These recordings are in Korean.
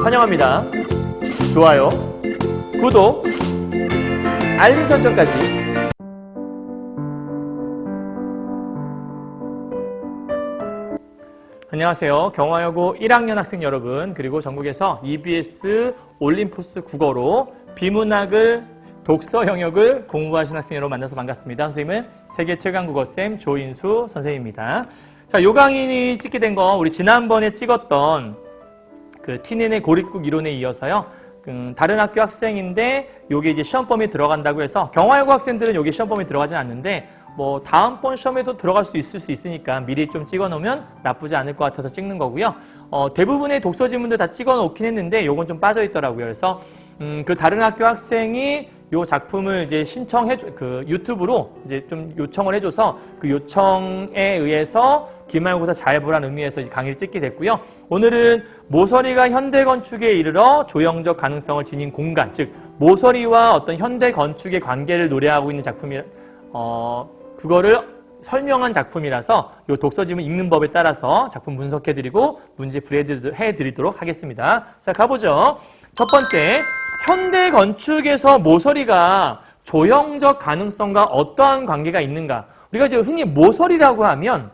환영합니다. 좋아요, 구독, 알림 설정까지. 안녕하세요. 경화여고 1학년 학생 여러분, 그리고 전국에서 EBS 올림포스 국어로 비문학을 독서 영역을 공부하신 학생 여러분 만나서 반갑습니다. 선생님은 세계 최강 국어쌤 조인수 선생님입니다. 자, 요 강의 찍게 된 거 우리 지난번에 찍었던 그 TNN의 고립국 이론에 이어서요. 다른 학교 학생인데 요게 이제 시험 범위에 들어간다고 해서 경화여고 학생들은 요게 시험 범위에 들어가진 않는데 뭐 다음번 시험에도 들어갈 수 있으니까 미리 좀 찍어 놓으면 나쁘지 않을 것 같아서 찍는 거고요. 대부분의 독서 지문들 다 찍어 놓긴 했는데 요건 좀 빠져 있더라고요. 그래서 그 다른 학교 학생이 요 작품을 이제 유튜브로 이제 좀 요청을 해줘서 그 요청에 의해서 기말고사 잘 보라는 의미에서 이제 강의를 찍게 됐고요. 오늘은 모서리가 현대 건축에 이르러 조형적 가능성을 지닌 공간, 즉 모서리와 어떤 현대 건축의 관계를 노래하고 있는 그거를 설명한 작품이라서 요 독서 지문 읽는 법에 따라서 작품 분석해드리고 문제 풀이해드리도록 하겠습니다. 자, 가보죠. 첫 번째, 현대 건축에서 모서리가 조형적 가능성과 어떠한 관계가 있는가? 우리가 이제 흔히 모서리라고 하면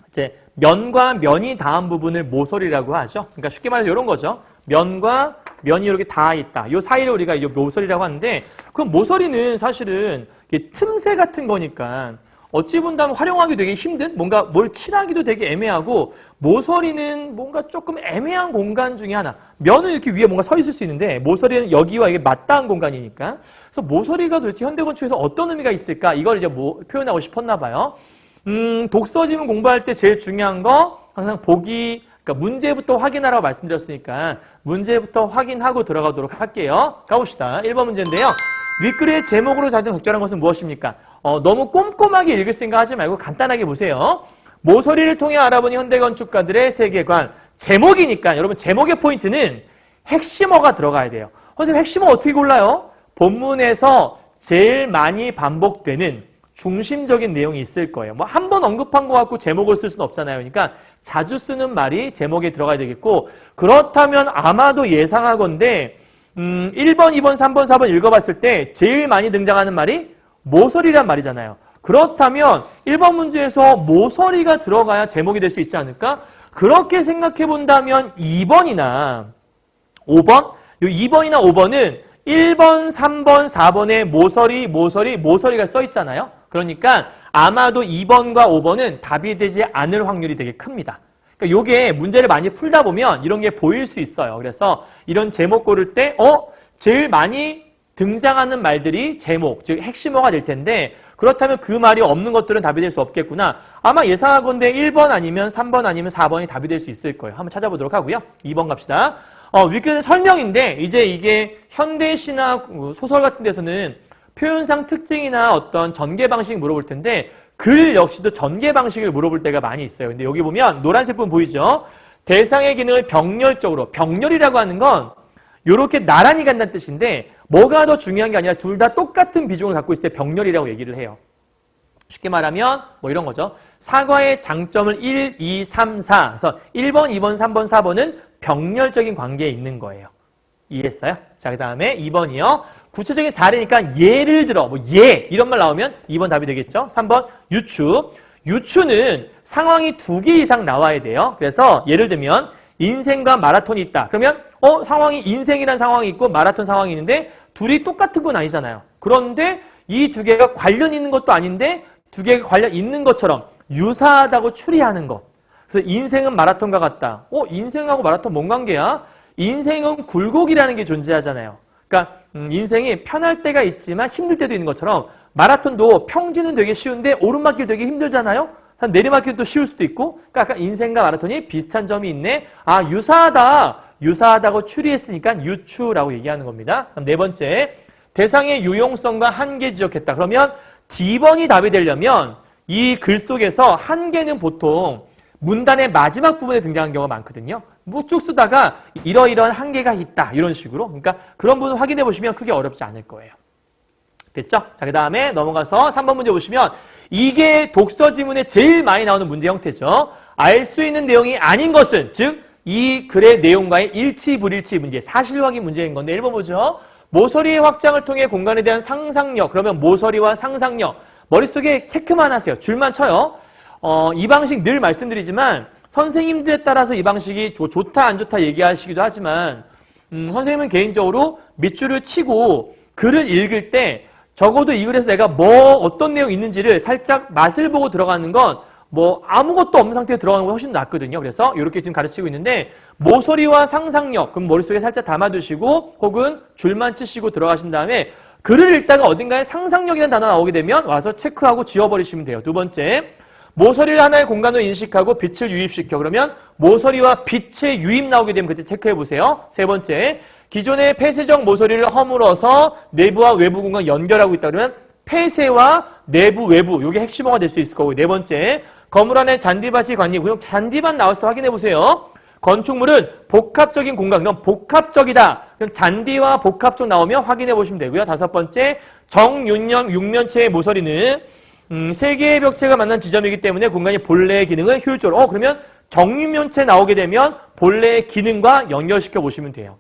이제 면과 면이 닿은 부분을 모서리라고 하죠. 그러니까 쉽게 말해서 이런 거죠. 면과 면이 이렇게 닿아 있다. 이 사이를 우리가 이 모서리라고 하는데, 그럼 모서리는 사실은 틈새 같은 거니까 어찌 본다면 활용하기 되게 힘든, 뭔가 뭘 칠하기도 되게 애매하고, 모서리는 뭔가 조금 애매한 공간 중에 하나. 면은 이렇게 위에 뭔가 서 있을 수 있는데 모서리는 여기와 이게 맞닿은 공간이니까. 그래서 모서리가 도대체 현대 건축에서 어떤 의미가 있을까? 이걸 이제 표현하고 싶었나 봐요. 독서 지문 공부할 때 제일 중요한 거 항상 그러니까 문제부터 확인하라고 말씀드렸으니까 문제부터 확인하고 들어가도록 할게요. 가봅시다. 1번 문제인데요. 윗글의 제목으로 자정 적절한 것은 무엇입니까? 너무 꼼꼼하게 읽을 생각 하지 말고 간단하게 보세요. 모서리를 통해 알아보는 현대건축가들의 세계관. 제목이니까 여러분 제목의 포인트는 핵심어가 들어가야 돼요. 선생님 핵심어 어떻게 골라요? 본문에서 제일 많이 반복되는 중심적인 내용이 있을 거예요. 뭐 한 번 언급한 거 갖고 제목을 쓸 수는 없잖아요. 그러니까 자주 쓰는 말이 제목에 들어가야 되겠고, 그렇다면 아마도 예상하건대 1번, 2번, 3번, 4번 읽어봤을 때 제일 많이 등장하는 말이 모서리란 말이잖아요. 그렇다면 1번 문제에서 모서리가 들어가야 제목이 될 수 있지 않을까? 그렇게 생각해 본다면 2번이나 5번? 요 2번이나 5번은 1번, 3번, 4번에 모서리가 써 있잖아요. 그러니까 아마도 2번과 5번은 답이 되지 않을 확률이 되게 큽니다. 그러니까 요게 문제를 많이 풀다 보면 이런 게 보일 수 있어요. 그래서 이런 제목 고를 때 제일 많이 등장하는 말들이 제목, 즉 핵심어가 될 텐데, 그렇다면 그 말이 없는 것들은 답이 될 수 없겠구나. 아마 예상하건대 1번 아니면 3번 아니면 4번이 답이 될 수 있을 거예요. 한번 찾아보도록 하고요. 2번 갑시다. 윗글은 설명인데, 이제 이게 현대시나 소설 같은 데서는 표현상 특징이나 어떤 전개 방식 물어볼 텐데, 글 역시도 전개 방식을 물어볼 때가 많이 있어요. 근데 여기 보면 노란색 부분 보이죠? 대상의 기능을 병렬적으로, 병렬이라고 하는 건 이렇게 나란히 간다는 뜻인데, 뭐가 더 중요한 게 아니라 둘 다 똑같은 비중을 갖고 있을 때 병렬이라고 얘기를 해요. 쉽게 말하면 뭐 이런 거죠. 사과의 장점을 1, 2, 3, 4. 그래서 1번, 2번, 3번, 4번은 병렬적인 관계에 있는 거예요. 이해했어요? 자, 그 다음에 2번이요. 구체적인 사례니까 예를 들어, 이런 말 나오면 2번 답이 되겠죠. 3번 유추. 유추는 상황이 2개 이상 나와야 돼요. 그래서 예를 들면 인생과 마라톤이 있다. 그러면 상황이 인생이란 상황이 있고 마라톤 상황이 있는데 둘이 똑같은 건 아니잖아요. 그런데 이 두 개가 관련 있는 것도 아닌데 두 개가 관련 있는 것처럼 유사하다고 추리하는 것. 그래서 인생은 마라톤과 같다. 인생하고 마라톤 뭔 관계야? 인생은 굴곡이라는 게 존재하잖아요. 그러니까 인생이 편할 때가 있지만 힘들 때도 있는 것처럼 마라톤도 평지는 되게 쉬운데 오르막길 되게 힘들잖아요. 내리막길도 쉬울 수도 있고, 그러니까 인생과 마라톤이 비슷한 점이 있네. 유사하다고 추리했으니까 유추라고 얘기하는 겁니다. 그럼 네 번째, 대상의 유용성과 한계 지적했다. 그러면 D번이 답이 되려면 이 글 속에서 한계는 보통 문단의 마지막 부분에 등장하는 경우가 많거든요. 쭉 쓰다가 이러이러한 한계가 있다. 이런 식으로. 그러니까 그런 부분 확인해 보시면 크게 어렵지 않을 거예요. 됐죠? 자, 그 다음에 넘어가서 3번 문제 보시면 이게 독서 지문에 제일 많이 나오는 문제 형태죠. 알 수 있는 내용이 아닌 것은, 즉 이 글의 내용과의 일치 불일치 문제, 사실 확인 문제인 건데 1번 보죠. 모서리의 확장을 통해 공간에 대한 상상력. 그러면 모서리와 상상력. 머릿속에 체크만 하세요. 줄만 쳐요. 이 방식 늘 말씀드리지만 선생님들에 따라서 이 방식이 좋다 안 좋다 얘기하시기도 하지만 선생님은 개인적으로 밑줄을 치고 글을 읽을 때 적어도 이 글에서 내가 어떤 내용이 있는지를 살짝 맛을 보고 들어가는 건 아무것도 없는 상태에 들어가는 건 훨씬 낫거든요. 그래서 이렇게 지금 가르치고 있는데 모서리와 상상력, 그럼 머릿속에 살짝 담아두시고 혹은 줄만 치시고 들어가신 다음에 글을 읽다가 어딘가에 상상력이라는 단어 나오게 되면 와서 체크하고 지워버리시면 돼요. 두 번째, 모서리를 하나의 공간으로 인식하고 빛을 유입시켜. 그러면 모서리와 빛의 유입 나오게 되면 그때 체크해보세요. 세 번째, 기존의 폐쇄적 모서리를 허물어서 내부와 외부 공간 연결하고 있다 그러면 폐쇄와 내부, 외부, 이게 핵심어가 될 수 있을 거고. 네 번째, 건물 안에 잔디밭이 관리고요. 잔디밭 나왔을 때 확인해보세요. 건축물은 복합적인 공간, 그럼 복합적이다. 그럼 잔디와 복합적 나오면 확인해보시면 되고요. 다섯 번째, 정윤형 육면체의 모서리는 세 개의 벽체가 만난 지점이기 때문에 공간이 본래의 기능을 효율적으로. 그러면 정육면체 나오게 되면 본래의 기능과 연결시켜 보시면 돼요.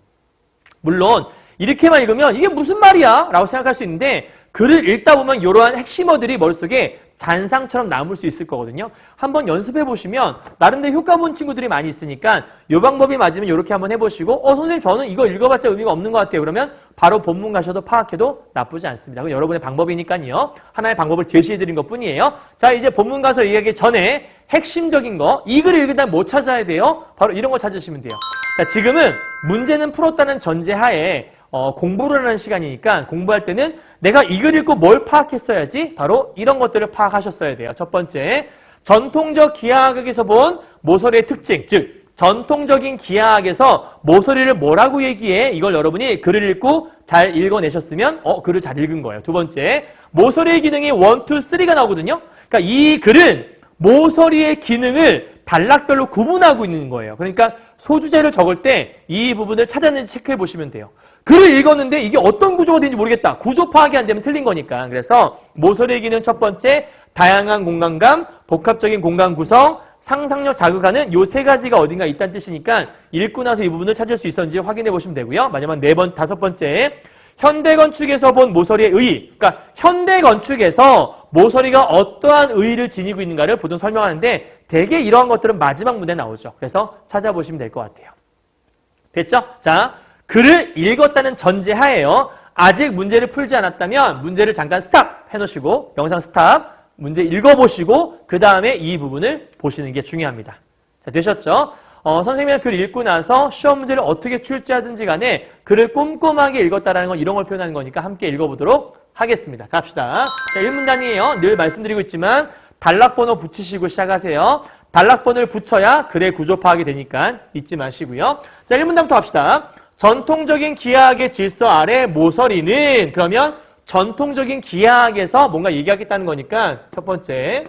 물론 이렇게만 읽으면 이게 무슨 말이야? 라고 생각할 수 있는데 글을 읽다 보면 이러한 핵심어들이 머릿속에 잔상처럼 남을 수 있을 거거든요. 한번 연습해 보시면 나름대로 효과 본 친구들이 많이 있으니까 이 방법이 맞으면 이렇게 한번 해보시고 선생님 저는 이거 읽어봤자 의미가 없는 것 같아요. 그러면 바로 본문 가셔도 파악해도 나쁘지 않습니다. 그건 여러분의 방법이니까요. 하나의 방법을 제시해드린 것뿐이에요. 자, 이제 본문 가서 얘기하기 전에 핵심적인 거, 이 글을 읽은 다음 뭐 찾아야 돼요? 바로 이런 거 찾으시면 돼요. 자, 지금은 문제는 풀었다는 전제하에 공부를 하는 시간이니까 공부할 때는 내가 이 글 읽고 뭘 파악했어야지 바로 이런 것들을 파악하셨어야 돼요. 첫 번째, 전통적 기하학에서 본 모서리의 특징, 즉 전통적인 기하학에서 모서리를 뭐라고 얘기해? 이걸 여러분이 글을 읽고 잘 읽어내셨으면 글을 잘 읽은 거예요. 두 번째, 모서리의 기능이 1, 2, 3가 나오거든요. 그러니까 이 글은 모서리의 기능을 단락별로 구분하고 있는 거예요. 그러니까 소주제를 적을 때 이 부분을 찾았는지 체크해 보시면 돼요. 글을 읽었는데 이게 어떤 구조가 되는지 모르겠다. 구조 파악이 안 되면 틀린 거니까. 그래서 모서리의 기능 첫 번째, 다양한 공간감, 복합적인 공간 구성, 상상력 자극하는 요 세 가지가 어딘가 있다는 뜻이니까 읽고 나서 이 부분을 찾을 수 있었는지 확인해 보시면 되고요. 마지막 다섯 번째, 현대 건축에서 본 모서리의 의의. 그러니까 현대 건축에서 모서리가 어떠한 의의를 지니고 있는가를 보통 설명하는데 대개 이러한 것들은 마지막 문제에 나오죠. 그래서 찾아보시면 될 것 같아요. 됐죠? 자, 글을 읽었다는 전제하에요. 아직 문제를 풀지 않았다면 문제를 잠깐 스탑 해놓으시고 영상 스탑, 문제 읽어보시고 그 다음에 이 부분을 보시는 게 중요합니다. 자, 되셨죠? 선생님이 글 읽고 나서 시험 문제를 어떻게 출제하든지 간에 글을 꼼꼼하게 읽었다라는 건 이런 걸 표현하는 거니까 함께 읽어보도록 하겠습니다. 갑시다. 자, 1문단이에요. 늘 말씀드리고 있지만 단락번호 붙이시고 시작하세요. 단락번호를 붙여야 글의 구조 파악이 되니까 잊지 마시고요. 자, 1문단부터 갑시다. 전통적인 기하학의 질서 아래 모서리는, 그러면 전통적인 기하학에서 뭔가 얘기하겠다는 거니까 첫 번째,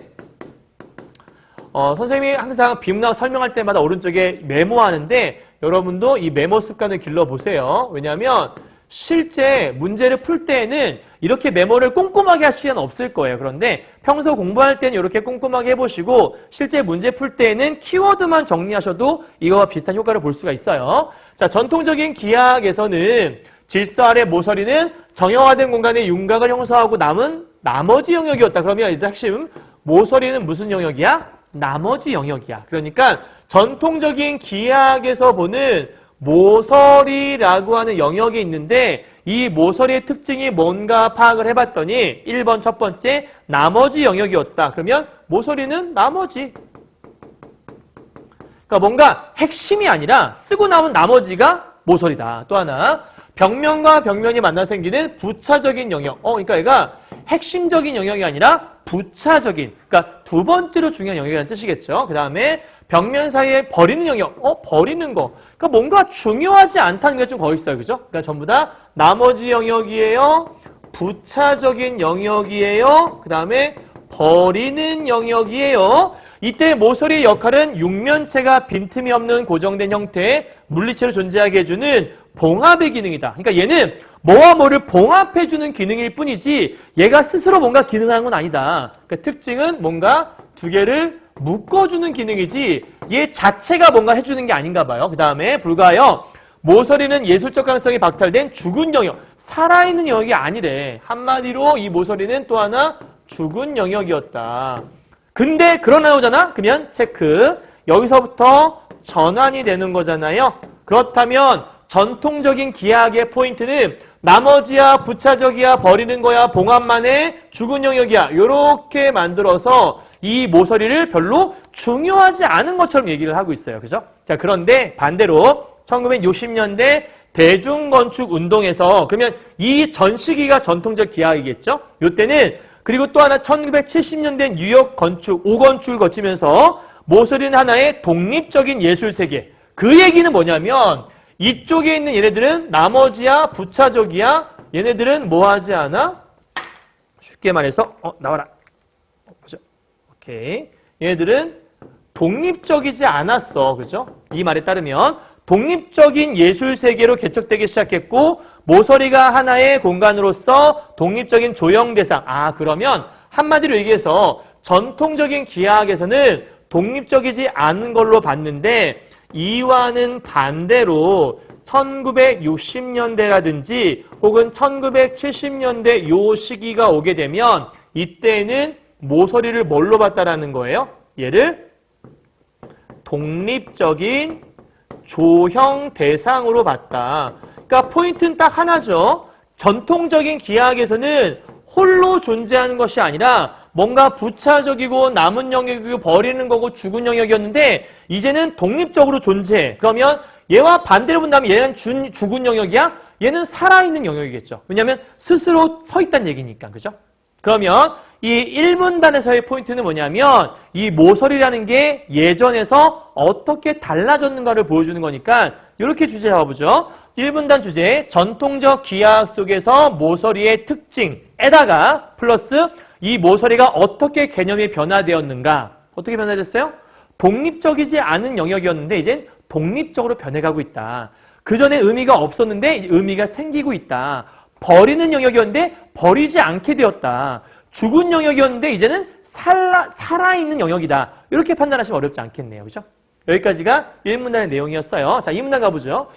선생님이 항상 비문학 설명할 때마다 오른쪽에 메모하는데 여러분도 이 메모 습관을 길러보세요. 왜냐하면 실제 문제를 풀 때에는 이렇게 메모를 꼼꼼하게 할 시간은 없을 거예요. 그런데 평소 공부할 때는 이렇게 꼼꼼하게 해보시고 실제 문제 풀 때에는 키워드만 정리하셔도 이거와 비슷한 효과를 볼 수가 있어요. 자, 전통적인 기하학에서는 질서 아래 모서리는 정형화된 공간의 윤곽을 형성하고 남은 나머지 영역이었다. 그러면 일단 핵심, 모서리는 무슨 영역이야? 나머지 영역이야. 그러니까 전통적인 기하학에서 보는 모서리라고 하는 영역이 있는데 이 모서리의 특징이 뭔가 파악을 해봤더니 1번 첫 번째, 나머지 영역이었다. 그러면 모서리는 나머지. 그러니까 뭔가 핵심이 아니라 쓰고 남은 나머지가 모서리다. 또 하나, 벽면과 벽면이 만나 생기는 부차적인 영역. 그러니까 얘가 핵심적인 영역이 아니라 부차적인, 그러니까 두 번째로 중요한 영역이라는 뜻이겠죠. 그 다음에 벽면 사이에 버리는 영역, 버리는 거. 그러니까 뭔가 중요하지 않다는 게 좀 거의 있어요. 그죠? 그러니까 전부 다 나머지 영역이에요. 부차적인 영역이에요. 그 다음에 버리는 영역이에요. 이때 모서리의 역할은 육면체가 빈틈이 없는 고정된 형태의 물리체로 존재하게 해주는 봉합의 기능이다. 그러니까 얘는 뭐와 뭐를 봉합해주는 기능일 뿐이지 얘가 스스로 뭔가 기능하는 건 아니다. 그러니까 특징은 뭔가 두 개를 묶어주는 기능이지 얘 자체가 뭔가 해주는 게 아닌가 봐요. 그 다음에 불가하여 모서리는 예술적 가능성이 박탈된 죽은 영역, 살아있는 영역이 아니래. 한마디로 이 모서리는 또 하나 죽은 영역이었다. 근데 그러나 오잖아? 그러면 체크. 여기서부터 전환이 되는 거잖아요. 그렇다면 전통적인 기하학의 포인트는 나머지야, 부차적이야, 버리는 거야, 봉합만의 죽은 영역이야. 이렇게 만들어서 이 모서리를 별로 중요하지 않은 것처럼 얘기를 하고 있어요. 그죠? 자, 그런데 반대로 1960년대 대중건축 운동에서 그러면 이 전 시기가 전통적 기하학이겠죠? 이때는 그리고 또 하나 1970년대 뉴욕 건축, 5건축을 거치면서 모서리는 하나의 독립적인 예술 세계. 그 얘기는 뭐냐면 이쪽에 있는 얘네들은 나머지야, 부차적이야. 얘네들은 뭐 하지 않아? 쉽게 말해서 나와라. 보자. 오케이. 얘네들은 독립적이지 않았어. 그죠? 이 말에 따르면 독립적인 예술 세계로 개척되기 시작했고 모서리가 하나의 공간으로서 독립적인 조형 대상. 그러면 한마디로 얘기해서 전통적인 기하학에서는 독립적이지 않은 걸로 봤는데 이와는 반대로 1960년대라든지 혹은 1970년대 요 시기가 오게 되면 이때는 모서리를 뭘로 봤다라는 거예요? 얘를 독립적인 조형 대상으로 봤다. 그러니까 포인트는 딱 하나죠. 전통적인 기하학에서는 홀로 존재하는 것이 아니라 뭔가 부차적이고 남은 영역이고 버리는 거고 죽은 영역이었는데 이제는 독립적으로 존재해. 그러면 얘와 반대로 본다면 얘는 죽은 영역이야? 얘는 살아있는 영역이겠죠. 왜냐하면 스스로 서 있다는 얘기니까. 그죠? 그러면 이 1문단에서의 포인트는 뭐냐면 이 모서리라는 게 예전에서 어떻게 달라졌는가를 보여주는 거니까 이렇게 주제 잡아보죠. 1문단 주제 전통적 기하학 속에서 모서리의 특징에다가 플러스 이 모서리가 어떻게 개념이 변화되었는가. 어떻게 변화됐어요? 독립적이지 않은 영역이었는데 이젠 독립적으로 변해가고 있다. 그전에 의미가 없었는데 의미가 생기고 있다. 버리는 영역이었는데 버리지 않게 되었다. 죽은 영역이었는데 이제는 살아있는 영역이다. 이렇게 판단하시면 어렵지 않겠네요. 그죠? 여기까지가 1문단의 내용이었어요. 자, 2문단 가보죠.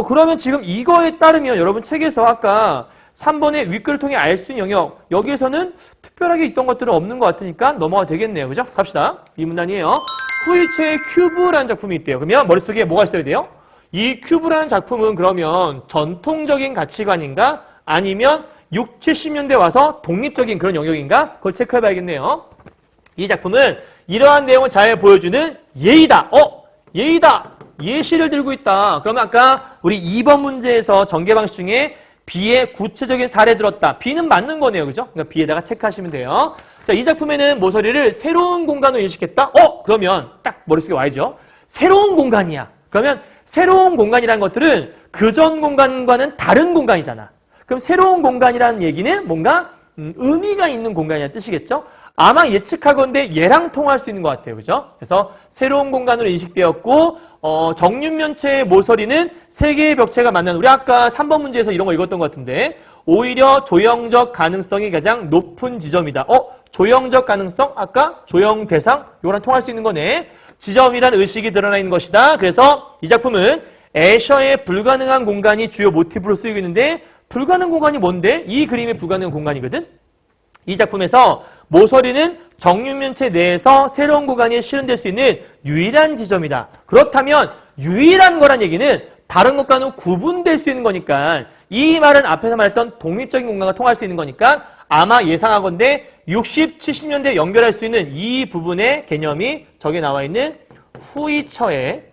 그러면 지금 이거에 따르면 여러분 책에서 아까 3번의 윗글을 통해 알 수 있는 영역, 여기에서는 특별하게 있던 것들은 없는 것 같으니까 넘어가 되겠네요. 그죠? 갑시다. 2문단이에요. 후이츠의 큐브라는 작품이 있대요. 그러면 머릿속에 뭐가 있어야 돼요? 이 큐브라는 작품은 그러면 전통적인 가치관인가? 아니면 60, 70년대 와서 독립적인 그런 영역인가? 그걸 체크해봐야겠네요. 이 작품은 이러한 내용을 잘 보여주는 예이다. 예이다. 예시를 들고 있다. 그러면 아까 우리 2번 문제에서 전개 방식 중에 B의 구체적인 사례 들었다. B는 맞는 거네요. 그죠? 그러니까 B에다가 체크하시면 돼요. 자, 이 작품에는 모서리를 새로운 공간으로 인식했다. 그러면 딱 머릿속에 와야죠. 새로운 공간이야. 그러면 새로운 공간이라는 것들은 그전 공간과는 다른 공간이잖아. 그럼 새로운 공간이라는 얘기는 뭔가 의미가 있는 공간이라는 뜻이겠죠? 아마 예측하건대 얘랑 통할 수 있는 것 같아요. 그죠? 그래서 새로운 공간으로 인식되었고 정육면체의 모서리는 세 개의 벽체가 만나는 우리 아까 3번 문제에서 이런 거 읽었던 것 같은데 오히려 조형적 가능성이 가장 높은 지점이다. 조형적 가능성? 아까 조형 대상? 요거랑 통할 수 있는 거네. 지점이란 의식이 드러나 있는 것이다. 그래서 이 작품은 애셔의 불가능한 공간이 주요 모티브로 쓰이고 있는데 불가능한 공간이 뭔데? 이 그림의 불가능한 공간이거든? 이 작품에서 모서리는 정육면체 내에서 새로운 공간이 실현될 수 있는 유일한 지점이다. 그렇다면 유일한 거란 얘기는 다른 것과는 구분될 수 있는 거니까 이 말은 앞에서 말했던 독립적인 공간과 통할 수 있는 거니까 아마 예상하건대 60, 70년대 연결할 수 있는 이 부분의 개념이 저기 나와 있는 후이처의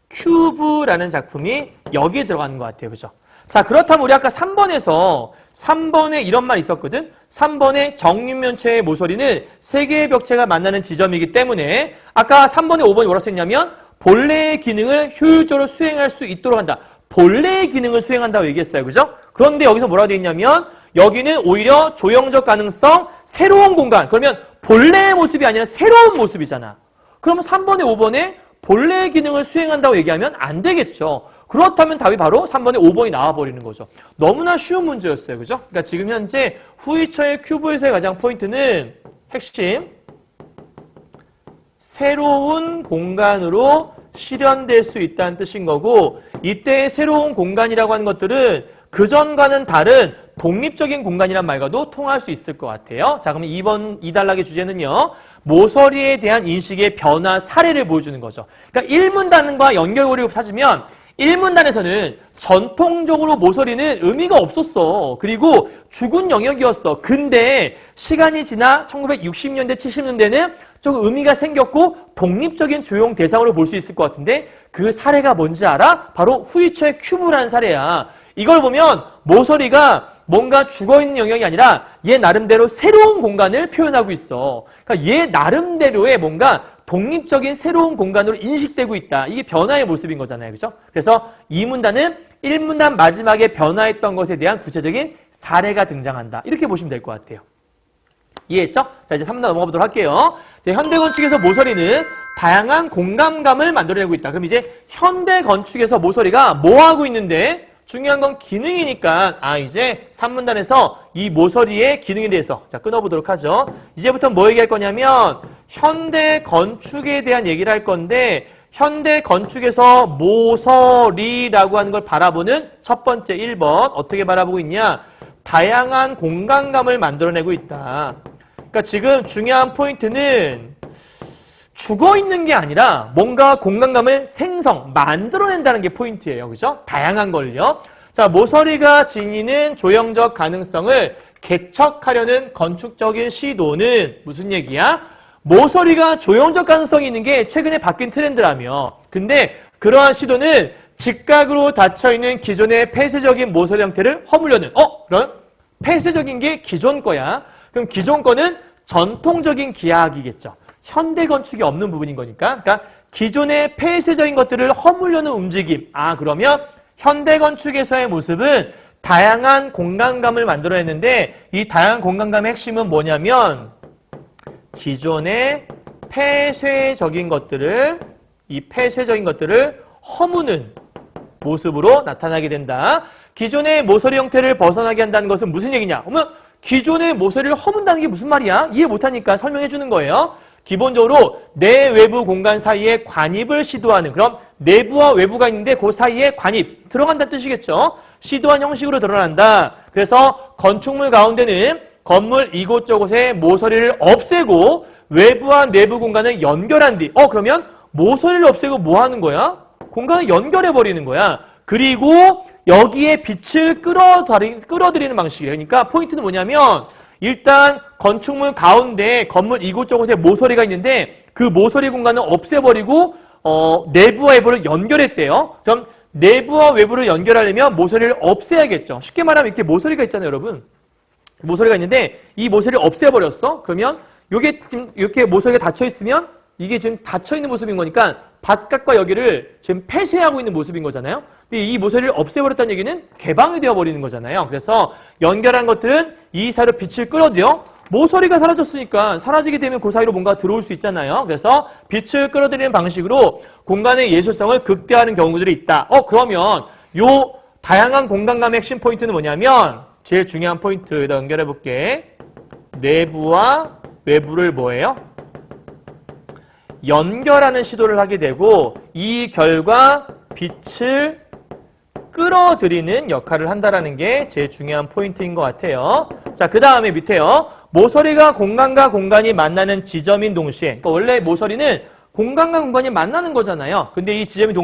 큐브라는 작품이 여기에 들어가는 것 같아요. 그죠? 자, 그렇다면 우리 아까 3번에 이런 말 있었거든? 3번의 정육면체의 모서리는 세 개의 벽체가 만나는 지점이기 때문에 아까 3번에 5번이 뭐라고 썼냐면 본래의 기능을 효율적으로 수행할 수 있도록 한다. 본래의 기능을 수행한다고 얘기했어요. 그죠? 그런데 여기서 뭐라고 되어 있냐면 여기는 오히려 조형적 가능성, 새로운 공간. 그러면 본래의 모습이 아니라 새로운 모습이잖아. 그러면 3번에 5번에 본래의 기능을 수행한다고 얘기하면 안 되겠죠. 그렇다면 답이 바로 3번에 5번이 나와버리는 거죠. 너무나 쉬운 문제였어요. 그죠? 그러니까 지금 현재 후이처의 큐브에서의 가장 포인트는 핵심 새로운 공간으로 실현될 수 있다는 뜻인 거고, 이때의 새로운 공간이라고 하는 것들은 그전과는 다른 독립적인 공간이란 말과도 통할 수 있을 것 같아요. 자, 그럼 2번 2단락의 주제는요, 모서리에 대한 인식의 변화 사례를 보여주는 거죠. 그러니까 1문단과 연결고리를 찾으면 1문단에서는 전통적으로 모서리는 의미가 없었어. 그리고 죽은 영역이었어. 근데 시간이 지나 1960년대, 70년대는 조금 의미가 생겼고 독립적인 조형 대상으로 볼 수 있을 것 같은데 그 사례가 뭔지 알아? 바로 후이처의 큐브라는 사례야. 이걸 보면 모서리가 뭔가 죽어있는 영역이 아니라 얘 나름대로 새로운 공간을 표현하고 있어. 그러니까 얘 나름대로의 뭔가 독립적인 새로운 공간으로 인식되고 있다. 이게 변화의 모습인 거잖아요. 그죠? 그래서 이 문단은 1문단 마지막에 변화했던 것에 대한 구체적인 사례가 등장한다. 이렇게 보시면 될 것 같아요. 이해했죠? 자, 이제 3문단 넘어가 보도록 할게요. 현대건축에서 모서리는 다양한 공간감을 만들어내고 있다. 그럼 이제 현대건축에서 모서리가 뭐 하고 있는데? 중요한 건 기능이니까 이제 3문단에서 이 모서리의 기능에 대해서 끊어보도록 하죠. 이제부터 뭐 얘기할 거냐면 현대 건축에 대한 얘기를 할 건데 현대 건축에서 모서리라고 하는 걸 바라보는 첫 번째 1번 어떻게 바라보고 있냐? 다양한 공간감을 만들어내고 있다. 그러니까 지금 중요한 포인트는 죽어있는 게 아니라 뭔가 공간감을 만들어낸다는 게 포인트예요. 그죠? 다양한 걸요. 자, 모서리가 지니는 조형적 가능성을 개척하려는 건축적인 시도는 무슨 얘기야? 모서리가 조형적 가능성이 있는 게 최근에 바뀐 트렌드라며. 근데 그러한 시도는 직각으로 닫혀있는 기존의 폐쇄적인 모서리 형태를 허물려는 그럼 폐쇄적인 게 기존 거야. 그럼 기존 거는 전통적인 기하학이겠죠. 현대 건축이 없는 부분인 거니까. 그러니까 기존의 폐쇄적인 것들을 허물려는 움직임. 그러면 현대 건축에서의 모습은 다양한 공간감을 만들어냈는데 이 다양한 공간감의 핵심은 뭐냐면 기존의 폐쇄적인 것들을 허무는 모습으로 나타나게 된다. 기존의 모서리 형태를 벗어나게 한다는 것은 무슨 얘기냐? 그러면 기존의 모서리를 허문다는 게 무슨 말이야? 이해 못하니까 설명해 주는 거예요. 기본적으로 내외부 공간 사이에 관입을 시도하는 그럼 내부와 외부가 있는데 그 사이에 관입 들어간다는 뜻이겠죠. 시도한 형식으로 드러난다. 그래서 건축물 가운데는 건물 이곳저곳에 모서리를 없애고 외부와 내부 공간을 연결한 뒤 그러면 모서리를 없애고 뭐 하는 거야? 공간을 연결해 버리는 거야. 그리고 여기에 빛을 끌어들이는 방식이에요. 그러니까 포인트는 뭐냐면 일단 건축물 가운데 건물 이곳저곳에 모서리가 있는데 그 모서리 공간을 없애버리고 내부와 외부를 연결했대요. 그럼 내부와 외부를 연결하려면 모서리를 없애야겠죠. 쉽게 말하면 이렇게 모서리가 있잖아요, 여러분. 모서리가 있는데 이 모서리를 없애버렸어. 그러면 이게 지금 이렇게 모서리가 닫혀 있으면 이게 지금 닫혀 있는 모습인 거니까 바깥과 여기를 지금 폐쇄하고 있는 모습인 거잖아요. 근데 이 모서리를 없애버렸다는 얘기는 개방이 되어버리는 거잖아요. 그래서 연결한 것들은 이 사이로 빛을 끌어들여 모서리가 사라졌으니까 사라지게 되면 그 사이로 뭔가 들어올 수 있잖아요. 그래서 빛을 끌어들이는 방식으로 공간의 예술성을 극대화하는 경우들이 있다. 그러면 요 다양한 공간감의 핵심 포인트는 뭐냐면 제일 중요한 포인트에다 연결해 볼게. 내부와 외부를 뭐예요? 연결하는 시도를 하게 되고 이 결과 빛을 끌어들이는 역할을 한다는 게 제일 중요한 포인트인 것 같아요. 자, 그 다음에 밑에요. 모서리가 공간과 공간이 만나는 지점인 동시에 그러니까 원래 모서리는 공간과 공간이 만나는 거잖아요. 근데 이 지점이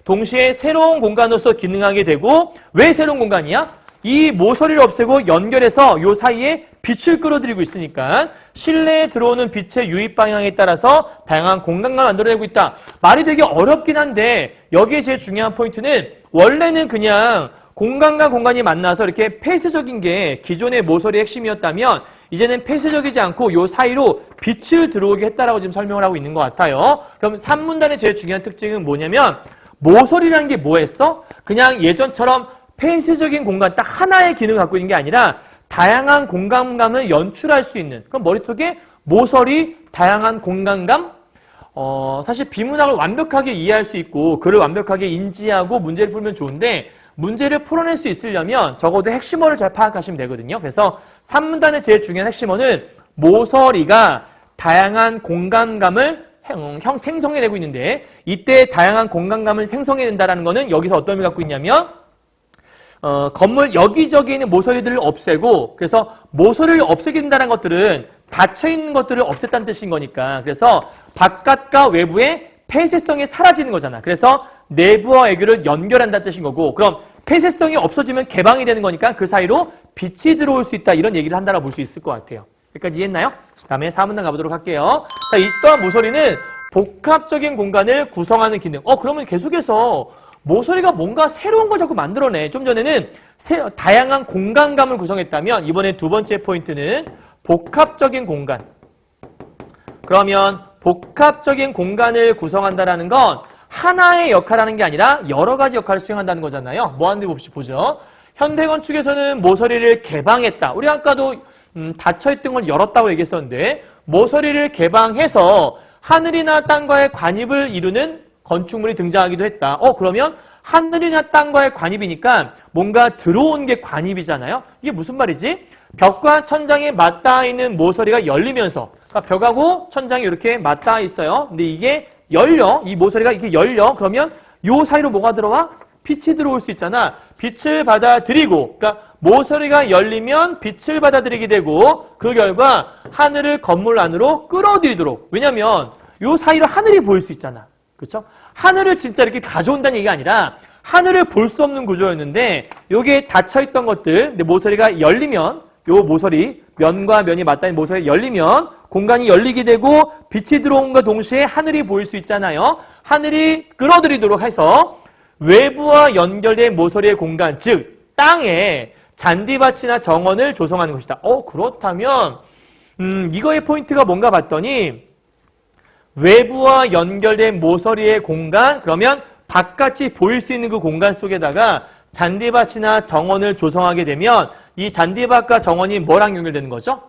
동시에 새로운 공간으로서 기능하게 되고 왜 새로운 공간이야? 이 모서리를 없애고 연결해서 요 사이에 빛을 끌어들이고 있으니까 실내에 들어오는 빛의 유입 방향에 따라서 다양한 공간감을 만들어내고 있다. 말이 되게 어렵긴 한데 여기에 제일 중요한 포인트는 원래는 그냥 공간과 공간이 만나서 이렇게 폐쇄적인 게 기존의 모서리의 핵심이었다면 이제는 폐쇄적이지 않고 요 사이로 빛을 들어오게 했다라고 지금 설명을 하고 있는 것 같아요. 그럼 3문단의 제일 중요한 특징은 뭐냐면 모서리라는 게 뭐였어? 그냥 예전처럼 폐쇄적인 공간 딱 하나의 기능을 갖고 있는 게 아니라 다양한 공간감을 연출할 수 있는 그럼 머릿속에 모서리, 다양한 공간감 사실 비문학을 완벽하게 이해할 수 있고 글을 완벽하게 인지하고 문제를 풀면 좋은데 문제를 풀어낼 수 있으려면 적어도 핵심어를 잘 파악하시면 되거든요. 그래서 3문단의 제일 중요한 핵심어는 모서리가 다양한 공간감을 생성해내고 있는데 이때 다양한 공간감을 생성해낸다는 거는 여기서 어떤 의미를 갖고 있냐면 건물 여기저기 있는 모서리들을 없애고 그래서 모서리를 없애게 된다는 것들은 닫혀있는 것들을 없앴다는 뜻인 거니까 그래서 바깥과 외부의 폐쇄성이 사라지는 거잖아. 그래서 내부와 외교를 연결한다는 뜻인 거고 그럼 폐쇄성이 없어지면 개방이 되는 거니까 그 사이로 빛이 들어올 수 있다 이런 얘기를 한다고 볼 수 있을 것 같아요. 여기까지 이해했나요? 다음에 4문단 가보도록 할게요. 자, 이 또한 모서리는 복합적인 공간을 구성하는 기능. 그러면 계속해서 모서리가 뭔가 새로운 걸 자꾸 만들어내. 좀 전에는 다양한 공간감을 구성했다면 이번에 두 번째 포인트는 복합적인 공간. 그러면 복합적인 공간을 구성한다는 건 하나의 역할을 하는 게 아니라 여러 가지 역할을 수행한다는 거잖아요. 뭐 하는지 봅시다. 보죠. 현대건축에서는 모서리를 개방했다. 우리 아까도 닫혀있던 걸 열었다고 얘기했었는데 모서리를 개방해서 하늘이나 땅과의 관입을 이루는 건축물이 등장하기도 했다. 그러면 하늘이나 땅과의 관입이니까 뭔가 들어온 게 관입이잖아요. 이게 무슨 말이지? 벽과 천장에 맞닿아 있는 모서리가 열리면서 그러니까 벽하고 천장이 이렇게 맞닿아 있어요. 근데 이게 열려. 이 모서리가 이렇게 열려. 그러면 요 사이로 뭐가 들어와? 빛이 들어올 수 있잖아. 빛을 받아들이고 그러니까 모서리가 열리면 빛을 받아들이게 되고 그 결과 하늘을 건물 안으로 끌어들이도록 왜냐면 요 사이로 하늘이 보일 수 있잖아. 그렇죠? 하늘을 진짜 이렇게 가져온다는 얘기가 아니라 하늘을 볼 수 없는 구조였는데 여기에 닫혀있던 것들 근데 모서리가 열리면 요 모서리 면과 면이 맞닿은 모서리가 열리면 공간이 열리게 되고 빛이 들어온과 동시에 하늘이 보일 수 있잖아요. 하늘이 끌어들이도록 해서 외부와 연결된 모서리의 공간 즉 땅에 잔디밭이나 정원을 조성하는 것이다. 그렇다면 이거의 포인트가 뭔가 봤더니 외부와 연결된 모서리의 공간 그러면 바깥이 보일 수 있는 그 공간 속에다가 잔디밭이나 정원을 조성하게 되면 이 잔디밭과 정원이 뭐랑 연결되는 거죠?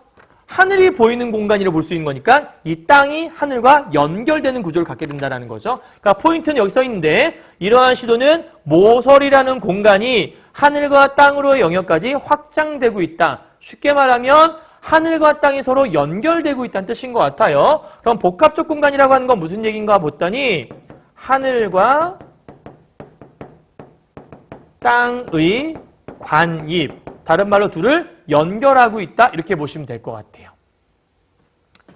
하늘이 보이는 공간이라고 볼 수 있는 거니까 이 땅이 하늘과 연결되는 구조를 갖게 된다는 거죠. 그러니까 포인트는 여기 써 있는데 이러한 시도는 모서리라는 공간이 하늘과 땅으로의 영역까지 확장되고 있다. 쉽게 말하면 하늘과 땅이 서로 연결되고 있다는 뜻인 것 같아요. 그럼 복합적 공간이라고 하는 건 무슨 얘기인가 봤더니 하늘과 땅의 관입, 다른 말로 둘을 연결하고 있다 이렇게 보시면 될 것 같아요.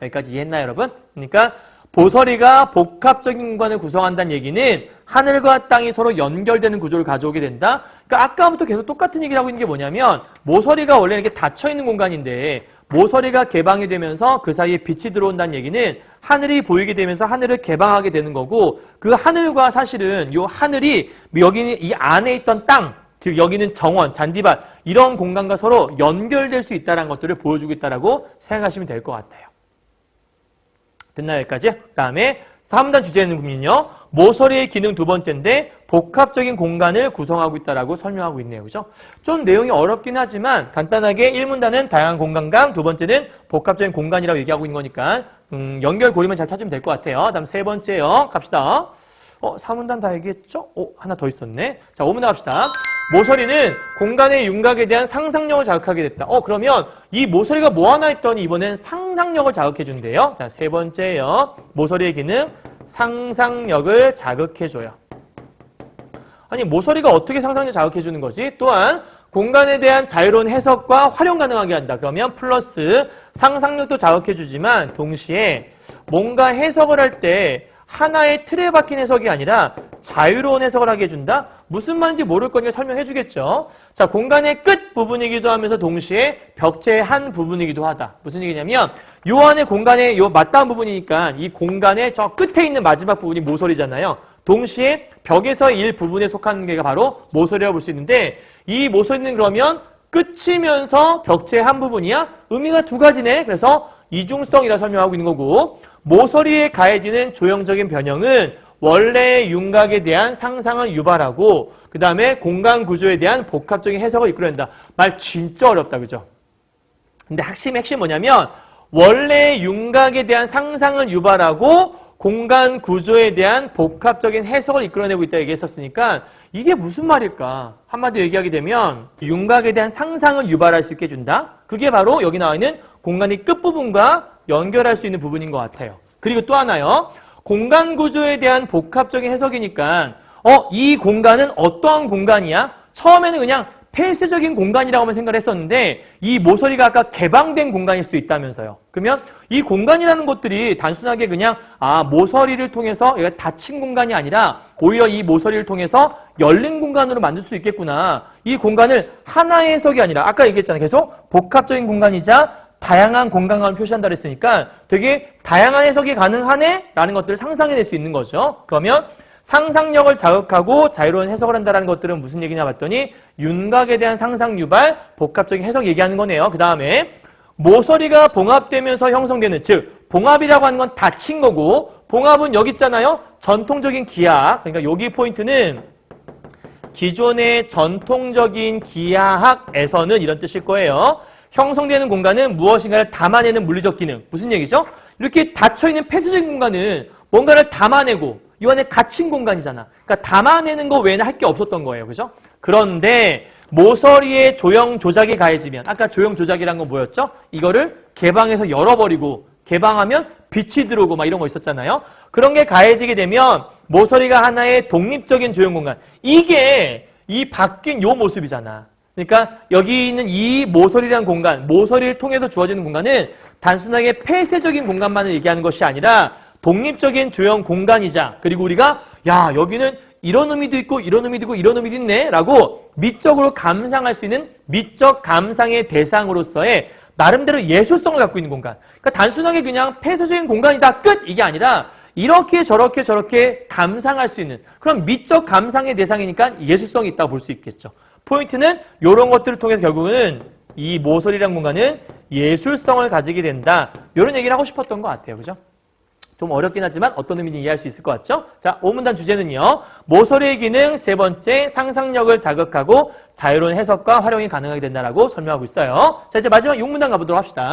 여기까지 이해했나요, 여러분? 그러니까 모서리가 복합적인 공간을 구성한다는 얘기는 하늘과 땅이 서로 연결되는 구조를 가져오게 된다. 그러니까 아까부터 계속 똑같은 얘기를 하고 있는 게 뭐냐면 모서리가 원래 이렇게 닫혀있는 공간인데 모서리가 개방이 되면서 그 사이에 빛이 들어온다는 얘기는 하늘이 보이게 되면서 하늘을 개방하게 되는 거고 그 하늘과 사실은 이 하늘이 여기는 이 안에 있던 땅, 즉 여기는 정원, 잔디밭 이런 공간과 서로 연결될 수 있다는 것들을 보여주고 있다고 생각하시면 될 것 같아요. 됐나요? 여기까지? 그 다음에 3단 주제는요. 모서리의 기능 두 번째인데 복합적인 공간을 구성하고 있다고 설명하고 있네요. 그죠? 좀 내용이 어렵긴 하지만 간단하게 1문단은 다양한 공간감, 두 번째는 복합적인 공간이라고 얘기하고 있는 거니까 연결 고리만 잘 찾으면 될 것 같아요. 다음 세 번째요. 갑시다. 4문단 다 얘기했죠? 하나 더 있었네. 자, 5문단 갑시다. 모서리는 공간의 윤곽에 대한 상상력을 자극하게 됐다. 그러면 이 모서리가 뭐 하나 했더니 이번엔 상상력을 자극해 준대요. 자, 세 번째요. 모서리의 기능, 상상력을 자극해줘요. 아니, 모서리가 어떻게 상상력 자극해 주는 거지? 또한 공간에 대한 자유로운 해석과 활용 가능하게 한다. 그러면 플러스 상상력도 자극해 주지만 동시에 뭔가 해석을 할 때 하나의 틀에 박힌 해석이 아니라 자유로운 해석을 하게 해준다? 무슨 말인지 모를 거니까 설명해 주겠죠. 자, 공간의 끝 부분이기도 하면서 동시에 벽체의 한 부분이기도 하다. 무슨 얘기냐면 요 안에 공간에 요 맞닿은 부분이니까 이 공간의 저 끝에 있는 마지막 부분이 모서리잖아요. 동시에 벽에서의 일부분에 속하는 게 바로 모서리라고 볼 수 있는데 이 모서리는 그러면 끝이면서 벽체의 한 부분이야? 의미가 두 가지네. 그래서 이중성이라 설명하고 있는 거고 모서리에 가해지는 조형적인 변형은 원래의 윤곽에 대한 상상을 유발하고 그 다음에 공간 구조에 대한 복합적인 해석을 이끌어낸다. 말 진짜 어렵다. 그죠? 근데 핵심 뭐냐면 원래의 윤곽에 대한 상상을 유발하고 공간 구조에 대한 복합적인 해석을 이끌어내고 있다 얘기했었으니까 이게 무슨 말일까? 한마디로 얘기하게 되면 윤곽에 대한 상상을 유발할 수 있게 해준다. 그게 바로 여기 나와 있는 공간의 끝부분과 연결할 수 있는 부분인 것 같아요. 그리고 또 하나요. 공간 구조에 대한 복합적인 해석이니까 이 공간은 어떠한 공간이야? 처음에는 그냥 폐쇄적인 공간이라고만 생각을 했었는데 이 모서리가 아까 개방된 공간일 수도 있다면서요. 그러면 이 공간이라는 것들이 단순하게 그냥 모서리를 통해서 얘가 닫힌 공간이 아니라 오히려 이 모서리를 통해서 열린 공간으로 만들 수 있겠구나. 이 공간을 하나의 해석이 아니라 아까 얘기했잖아요. 계속 복합적인 공간이자 다양한 공간감을 표시한다 그랬으니까 되게 다양한 해석이 가능하네? 라는 것들을 상상해낼 수 있는 거죠. 그러면 상상력을 자극하고 자유로운 해석을 한다는 것들은 무슨 얘기냐 봤더니 윤곽에 대한 상상 유발, 복합적인 해석 얘기하는 거네요. 그 다음에 모서리가 봉합되면서 형성되는, 즉 봉합이라고 하는 건 닫힌 거고 봉합은 여기 있잖아요. 전통적인 기하학. 그러니까 여기 포인트는 기존의 전통적인 기하학에서는 이런 뜻일 거예요. 형성되는 공간은 무엇인가를 담아내는 물리적 기능. 무슨 얘기죠? 이렇게 닫혀있는 폐쇄적인 공간은 뭔가를 담아내고 이 안에 갇힌 공간이잖아. 그러니까 담아내는 거 외에는 할 게 없었던 거예요. 그죠? 그런데 모서리에 조형 조작이 가해지면 아까 조형 조작이란 건 뭐였죠? 이거를 개방해서 열어버리고 개방하면 빛이 들어오고 막 이런 거 있었잖아요. 그런 게 가해지게 되면 모서리가 하나의 독립적인 조형 공간. 이게 이 바뀐 요 모습이잖아. 그러니까 여기 있는 이 모서리라는 공간, 모서리를 통해서 주어지는 공간은 단순하게 폐쇄적인 공간만을 얘기하는 것이 아니라 독립적인 조형 공간이자 그리고 우리가 여기는 이런 의미도 있고 이런 의미도 있고 이런 의미도 있네 라고 미적으로 감상할 수 있는 미적 감상의 대상으로서의 나름대로 예술성을 갖고 있는 공간. 그러니까 단순하게 그냥 폐쇄적인 공간이다 끝 이게 아니라 이렇게 저렇게 감상할 수 있는 그런 미적 감상의 대상이니까 예술성이 있다고 볼 수 있겠죠. 포인트는 이런 것들을 통해서 결국은 이 모서리라는 공간은 예술성을 가지게 된다. 이런 얘기를 하고 싶었던 것 같아요. 그죠? 좀 어렵긴 하지만 어떤 의미인지 이해할 수 있을 것 같죠? 자, 5문단 주제는요. 모서리의 기능 세 번째 상상력을 자극하고 자유로운 해석과 활용이 가능하게 된다라고 설명하고 있어요. 자, 이제 마지막 6문단 가보도록 합시다.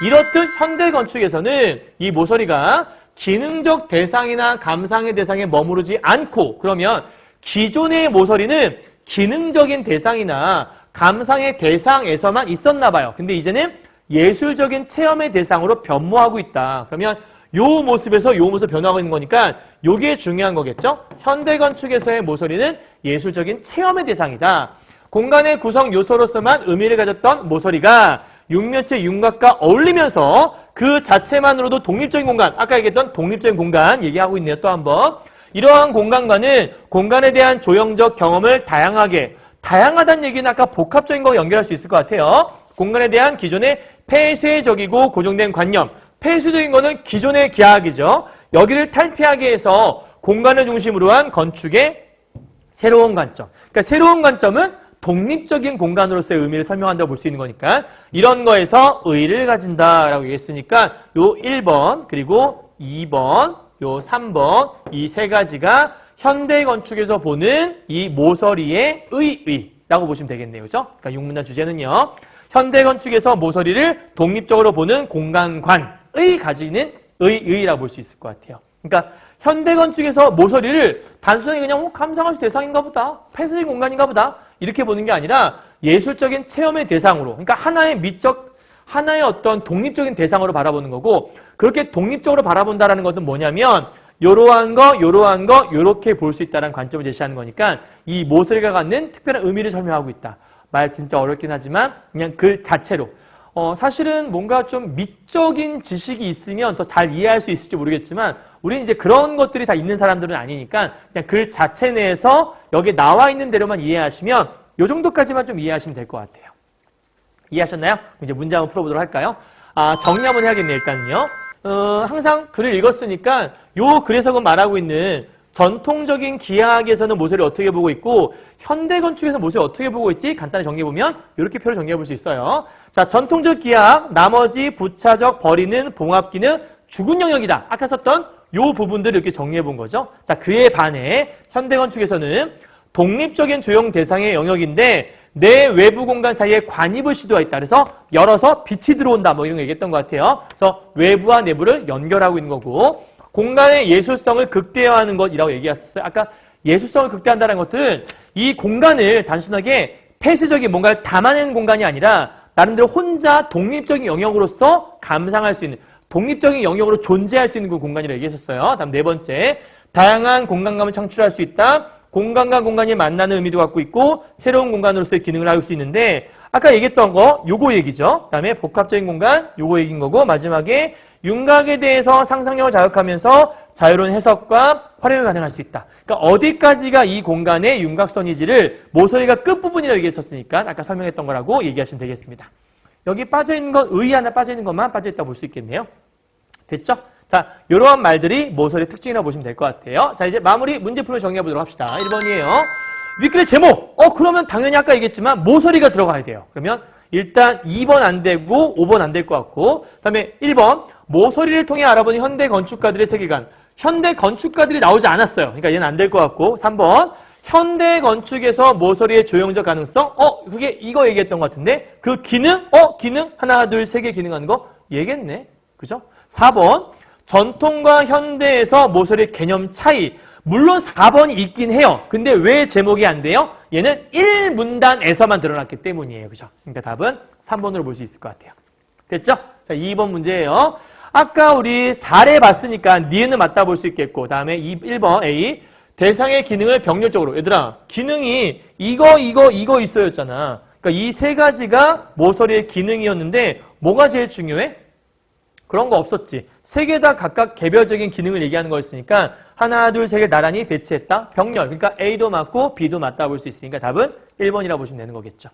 이렇듯 현대 건축에서는 이 모서리가 기능적 대상이나 감상의 대상에 머무르지 않고 그러면 기존의 모서리는 기능적인 대상이나 감상의 대상에서만 있었나 봐요. 근데 이제는 예술적인 체험의 대상으로 변모하고 있다. 그러면 요 모습에서 요 모습 변화하고 있는 거니까 요게 중요한 거겠죠? 현대 건축에서의 모서리는 예술적인 체험의 대상이다. 공간의 구성 요소로서만 의미를 가졌던 모서리가 육면체 윤곽과 어울리면서 그 자체만으로도 독립적인 공간, 아까 얘기했던 독립적인 공간 얘기하고 있네요. 또 한 번. 이러한 공간과는 공간에 대한 조형적 경험을 다양하다는 얘기는 아까 복합적인 거 연결할 수 있을 것 같아요. 공간에 대한 기존의 폐쇄적이고 고정된 관념, 폐쇄적인 거는 기존의 기하학이죠. 여기를 탈피하게 해서 공간을 중심으로 한 건축의 새로운 관점. 그러니까 새로운 관점은 독립적인 공간으로서의 의미를 설명한다고 볼 수 있는 거니까 이런 거에서 의의를 가진다라고 얘기했으니까 요 1번 그리고 2번 요 3번 이 세 가지가 현대 건축에서 보는 이 모서리의 의의라고 보시면 되겠네요. 그죠? 그러니까 6문단 주제는요. 현대 건축에서 모서리를 독립적으로 보는 공간관의 가지는 의의라고 볼 수 있을 것 같아요. 그러니까 현대 건축에서 모서리를 단순히 그냥 감상할 수 대상인가 보다, 폐쇄적인 공간인가 보다 이렇게 보는 게 아니라 예술적인 체험의 대상으로, 그러니까 하나의 어떤 독립적인 대상으로 바라보는 거고 그렇게 독립적으로 바라본다라는 것은 뭐냐면 요러한 거, 요렇게 볼 수 있다는 관점을 제시하는 거니까 이 모서리가 갖는 특별한 의미를 설명하고 있다. 말 진짜 어렵긴 하지만 그냥 글 자체로 사실은 뭔가 좀 미적인 지식이 있으면 더 잘 이해할 수 있을지 모르겠지만 우리는 이제 그런 것들이 다 있는 사람들은 아니니까 그냥 글 자체 내에서 여기 나와 있는 대로만 이해하시면 요 정도까지만 좀 이해하시면 될 것 같아요. 이해하셨나요? 이제 문제 한번 풀어보도록 할까요? 정리 한번 해야겠네요. 일단은요. 항상 글을 읽었으니까 요 글에서 말하고 있는 전통적인 기하학에서는 모서리를 어떻게 보고 있고 현대 건축에서 모서리를 어떻게 보고 있지? 간단히 정리해보면 이렇게 표를 정리해볼 수 있어요. 자, 전통적 기하학, 나머지 부차적 버리는 봉합기능 죽은 영역이다. 아까 썼던 요 부분들을 이렇게 정리해본 거죠. 자, 그에 반해 현대 건축에서는 독립적인 조형 대상의 영역인데 내 외부 공간 사이에 관입을 시도했다. 그래서 열어서 빛이 들어온다. 뭐 이런 거 얘기했던 것 같아요. 그래서 외부와 내부를 연결하고 있는 거고 공간의 예술성을 극대화하는 것이라고 얘기했어요. 아까 예술성을 극대화한다는 것은 이 공간을 단순하게 폐쇄적인 뭔가를 담아내는 공간이 아니라 나름대로 혼자 독립적인 영역으로서 감상할 수 있는 독립적인 영역으로 존재할 수 있는 그 공간이라고 얘기했었어요. 다음 네 번째, 다양한 공간감을 창출할 수 있다. 공간과 공간이 만나는 의미도 갖고 있고 새로운 공간으로서의 기능을 할 수 있는데 아까 얘기했던 거 요거 얘기죠. 그다음에 복합적인 공간 요거 얘기인 거고 마지막에 윤곽에 대해서 상상력을 자극하면서 자유로운 해석과 활용이 가능할 수 있다. 그러니까 어디까지가 이 공간의 윤곽선이지를 모서리가 끝부분이라고 얘기했었으니까 아까 설명했던 거라고 얘기하시면 되겠습니다. 여기 빠져있는 건 의 하나 빠져있는 것만 빠져있다고 볼 수 있겠네요. 됐죠? 자, 이러한 말들이 모서리의 특징이라고 보시면 될 것 같아요. 자, 이제 마무리 문제풀이를 정리해보도록 합시다. 1번이에요. 윗글의 제목. 그러면 당연히 아까 얘기했지만 모서리가 들어가야 돼요. 그러면 일단 2번 안 되고 5번 안 될 것 같고 그 다음에 1번 모서리를 통해 알아보는 현대 건축가들의 세계관. 현대 건축가들이 나오지 않았어요. 그러니까 얘는 안 될 것 같고 3번 현대 건축에서 모서리의 조형적 가능성. 그게 이거 얘기했던 것 같은데 그 기능? 기능? 하나, 둘, 세 개 기능하는 거 얘기했네. 그죠? 4번 전통과 현대에서 모서리의 개념 차이. 물론 4번이 있긴 해요. 근데 왜 제목이 안 돼요? 얘는 1문단에서만 드러났기 때문이에요. 그죠? 그러니까 답은 3번으로 볼 수 있을 것 같아요. 됐죠? 자, 2번 문제예요. 아까 우리 사례 봤으니까 니은은 맞다 볼 수 있겠고 다음에 1번 A 대상의 기능을 병렬적으로 얘들아 기능이 이거 있어였잖아. 그러니까 이 세 가지가 모서리의 기능이었는데 뭐가 제일 중요해? 그런 거 없었지. 세 개 다 각각 개별적인 기능을 얘기하는 거였으니까 하나, 둘, 세 개 나란히 배치했다. 병렬. 그러니까 A도 맞고 B도 맞다 볼 수 있으니까 답은 1번이라고 보시면 되는 거겠죠.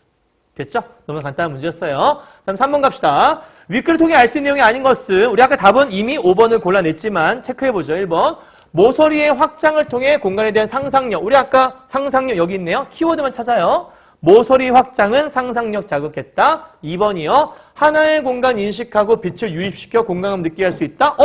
됐죠? 너무 간단한 문제였어요. 다음 3번 갑시다. 윗글을 통해 알 수 있는 내용이 아닌 것은 우리 아까 답은 이미 5번을 골라냈지만 체크해보죠. 1번. 모서리의 확장을 통해 공간에 대한 상상력. 우리 아까 상상력 여기 있네요. 키워드만 찾아요. 모서리 확장은 상상력 자극했다. 2번이요. 하나의 공간 인식하고 빛을 유입시켜 공간감 느끼게 할 수 있다.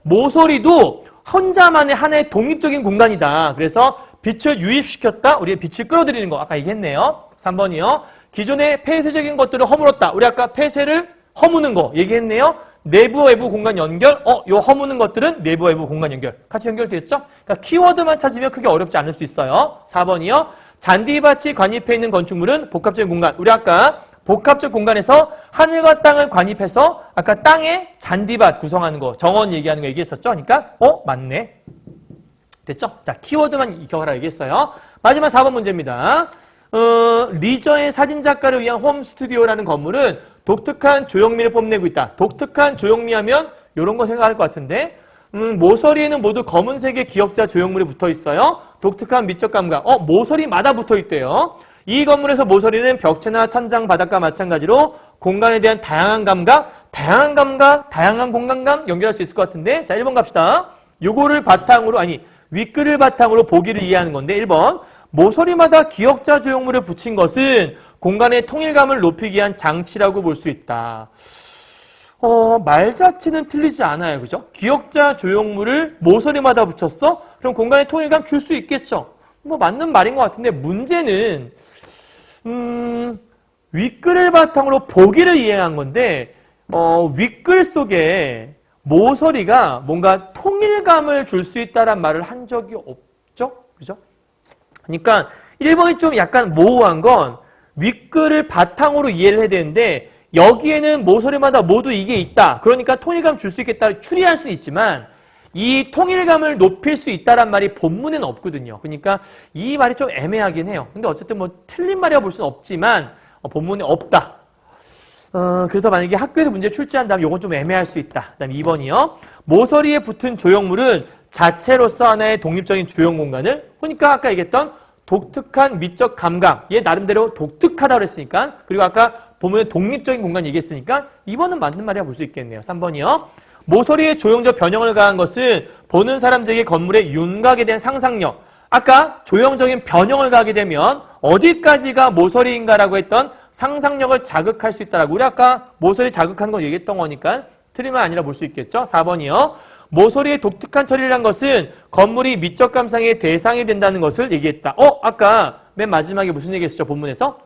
모서리도 혼자만의 하나의 독립적인 공간이다. 그래서 빛을 유입시켰다. 우리의 빛을 끌어들이는 거 아까 얘기했네요. 3번이요. 기존의 폐쇄적인 것들을 허물었다. 우리 아까 폐쇄를 허무는 거 얘기했네요. 내부 외부 공간 연결. 요 허무는 것들은 내부 외부 공간 연결. 같이 연결되었죠? 그러니까 키워드만 찾으면 크게 어렵지 않을 수 있어요. 4번이요. 잔디밭이 관입해 있는 건축물은 복합적인 공간. 우리 아까 복합적 공간에서 하늘과 땅을 관입해서 아까 땅에 잔디밭 구성하는 거 정원 얘기하는 거 얘기했었죠? 그러니까 맞네. 됐죠? 자, 키워드만 기억하라 얘기했어요. 마지막 4번 문제입니다. 리저의 사진작가를 위한 홈 스튜디오라는 건물은 독특한 조형미를 뽐내고 있다. 독특한 조형미 하면 이런 거 생각할 것 같은데 모서리에는 모두 검은색의 기역자 조형물이 붙어 있어요. 독특한 미적 감각. 모서리마다 붙어 있대요. 이 건물에서 모서리는 벽체나 천장, 바닥과 마찬가지로 공간에 대한 다양한 공간감 연결할 수 있을 것 같은데 자, 1번 갑시다. 요거를 바탕으로 윗글을 바탕으로 보기를 이해하는 건데 1번 모서리마다 기역자 조형물을 붙인 것은 공간의 통일감을 높이기 위한 장치라고 볼 수 있다. 말 자체는 틀리지 않아요. 그죠? 기역자 조형물을 모서리마다 붙였어? 그럼 공간의 통일감 줄 수 있겠죠? 맞는 말인 것 같은데 문제는 윗글을 바탕으로 보기를 이해한 건데 윗글 속에 모서리가 뭔가 통일감을 줄 수 있다란 말을 한 적이 없죠? 그죠? 그러니까 1번이 좀 약간 모호한 건 윗글을 바탕으로 이해를 해야 되는데 여기에는 모서리마다 모두 이게 있다. 그러니까 통일감 줄 수 있겠다. 추리할 수는 있지만 이 통일감을 높일 수 있다란 말이 본문에는 없거든요. 그러니까 이 말이 좀 애매하긴 해요. 근데 어쨌든 틀린 말이라고 볼 수는 없지만 본문에 없다. 그래서 만약에 학교에서 문제 출제한다면 이건 좀 애매할 수 있다. 그 다음에 2번이요. 모서리에 붙은 조형물은 자체로서 하나의 독립적인 조형 공간을 그러니까 아까 얘기했던 독특한 미적 감각 얘 나름대로 독특하다고 그랬으니까 그리고 아까 보면 독립적인 공간 얘기했으니까 2번은 맞는 말이라 볼 수 있겠네요. 3번이요. 모서리에 조형적 변형을 가한 것은 보는 사람들에게 건물의 윤곽에 대한 상상력 아까 조형적인 변형을 가하게 되면 어디까지가 모서리인가라고 했던 상상력을 자극할 수 있다라고 우리 아까 모서리 자극하는 거 얘기했던 거니까 틀린 말 아니라 볼 수 있겠죠. 4번이요. 모서리의 독특한 처리를 한 것은 건물이 미적 감상의 대상이 된다는 것을 얘기했다. 아까 맨 마지막에 무슨 얘기했었죠? 본문에서?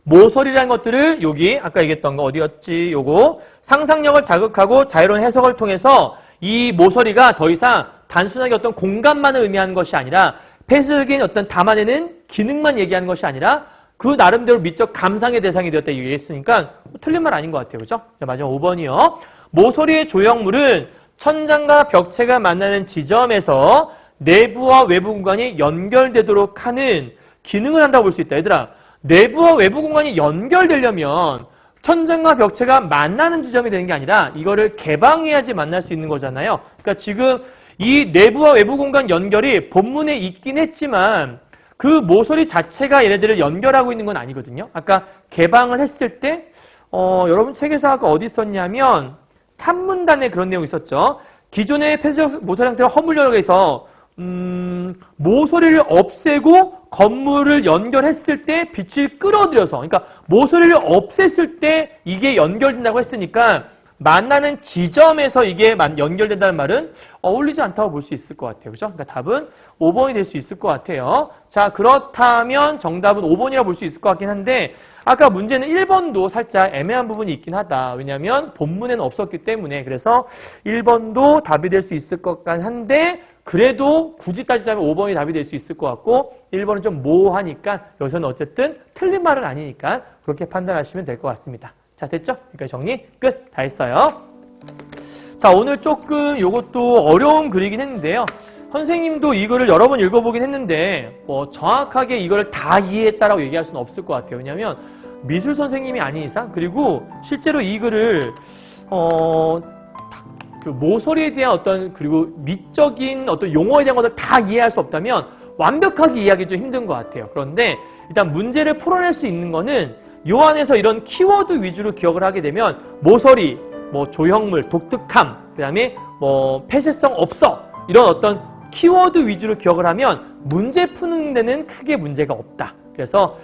모서리라는 것들을 여기 아까 얘기했던 거 어디였지? 요거 상상력을 자극하고 자유로운 해석을 통해서 이 모서리가 더 이상 단순하게 어떤 공간만을 의미하는 것이 아니라 폐쇄적인 어떤 담아내는 기능만 얘기하는 것이 아니라 그 나름대로 미적 감상의 대상이 되었다 얘기했으니까 틀린 말 아닌 것 같아요. 그죠? 자, 마지막 5번이요. 모서리의 조형물은 천장과 벽체가 만나는 지점에서 내부와 외부 공간이 연결되도록 하는 기능을 한다고 볼 수 있다. 얘들아, 내부와 외부 공간이 연결되려면 천장과 벽체가 만나는 지점이 되는 게 아니라 이거를 개방해야지 만날 수 있는 거잖아요. 그러니까 지금 이 내부와 외부 공간 연결이 본문에 있긴 했지만 그 모서리 자체가 얘네들을 연결하고 있는 건 아니거든요. 아까 개방을 했을 때 여러분 책에서 아까 어디 있었냐면 3문단에 그런 내용이 있었죠. 기존의 폐쇄적 모서리 형태가 허물려져 있어 모서리를 없애고 건물을 연결했을 때 빛을 끌어들여서, 그러니까 모서리를 없앴을 때 이게 연결된다고 했으니까 만나는 지점에서 이게 연결된다는 말은 어울리지 않다고 볼 수 있을 것 같아요. 그죠? 그러니까 답은 5번이 될 수 있을 것 같아요. 자, 그렇다면 정답은 5번이라고 볼 수 있을 것 같긴 한데 아까 문제는 1번도 살짝 애매한 부분이 있긴 하다. 왜냐하면 본문에는 없었기 때문에. 그래서 1번도 답이 될 수 있을 것 같긴 한데 그래도 굳이 따지자면 5번이 답이 될 수 있을 것 같고 1번은 좀 모호하니까 여기서는 어쨌든 틀린 말은 아니니까 그렇게 판단하시면 될 것 같습니다. 자, 됐죠? 그러니까 정리 끝. 다 했어요. 자, 오늘 조금 이것도 어려운 글이긴 했는데요. 선생님도 이 글을 여러 번 읽어보긴 했는데 정확하게 이걸 다 이해했다라고 얘기할 수는 없을 것 같아요. 왜냐하면 미술 선생님이 아닌 이상, 그리고 실제로 이 글을 그 모서리에 대한 그리고 미적인 용어에 대한 것을 다 이해할 수 없다면 완벽하게 이해하기 좀 힘든 것 같아요. 그런데 일단 문제를 풀어낼 수 있는 거는 요 안에서 이런 키워드 위주로 기억을 하게 되면 모서리, 조형물, 독특함, 그 다음에 폐쇄성 없어, 이런 어떤 키워드 위주로 기억을 하면 문제 푸는 데는 크게 문제가 없다. 그래서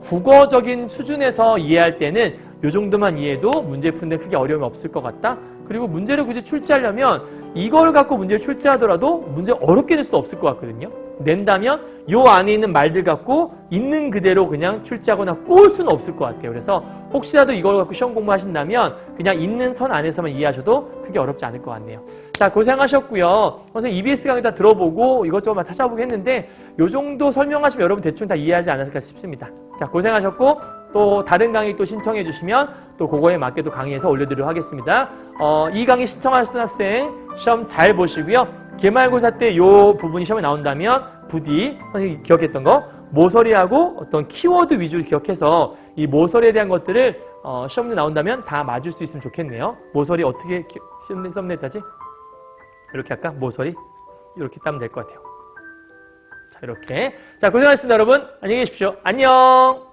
국어적인 수준에서 이해할 때는 요 정도만 이해해도 문제 푸는 데 크게 어려움이 없을 것 같다. 그리고 문제를 굳이 출제하려면 이걸 갖고 문제를 출제하더라도 문제 어렵게 낼 수 없을 것 같거든요. 낸다면 요 안에 있는 말들 갖고 있는 그대로 그냥 출제하거나 꼬을 수는 없을 것 같아요. 그래서 혹시라도 이걸 갖고 시험 공부하신다면 그냥 있는 선 안에서만 이해하셔도 크게 어렵지 않을 것 같네요. 자, 고생하셨고요. 선생님 EBS 강의 다 들어보고 이것저것 찾아보긴 했는데 요 정도 설명하시면 여러분 대충 다 이해하지 않았을까 싶습니다. 자, 고생하셨고 또 다른 강의 또 신청해 주시면 또 그거에 맞게 또 강의에서 올려드리도록 하겠습니다. 이 강의 신청하셨던 학생 시험 잘 보시고요. 기말고사 때 요 부분이 시험에 나온다면 부디 선생님이 기억했던 거 모서리하고 어떤 키워드 위주로 기억해서 이 모서리에 대한 것들을 시험에 나온다면 다 맞을 수 있으면 좋겠네요. 모서리 어떻게 썸네일하지? 이렇게 할까? 모서리 이렇게 따면 될 것 같아요. 자, 이렇게. 자, 고생하셨습니다, 여러분. 안녕히 계십시오. 안녕.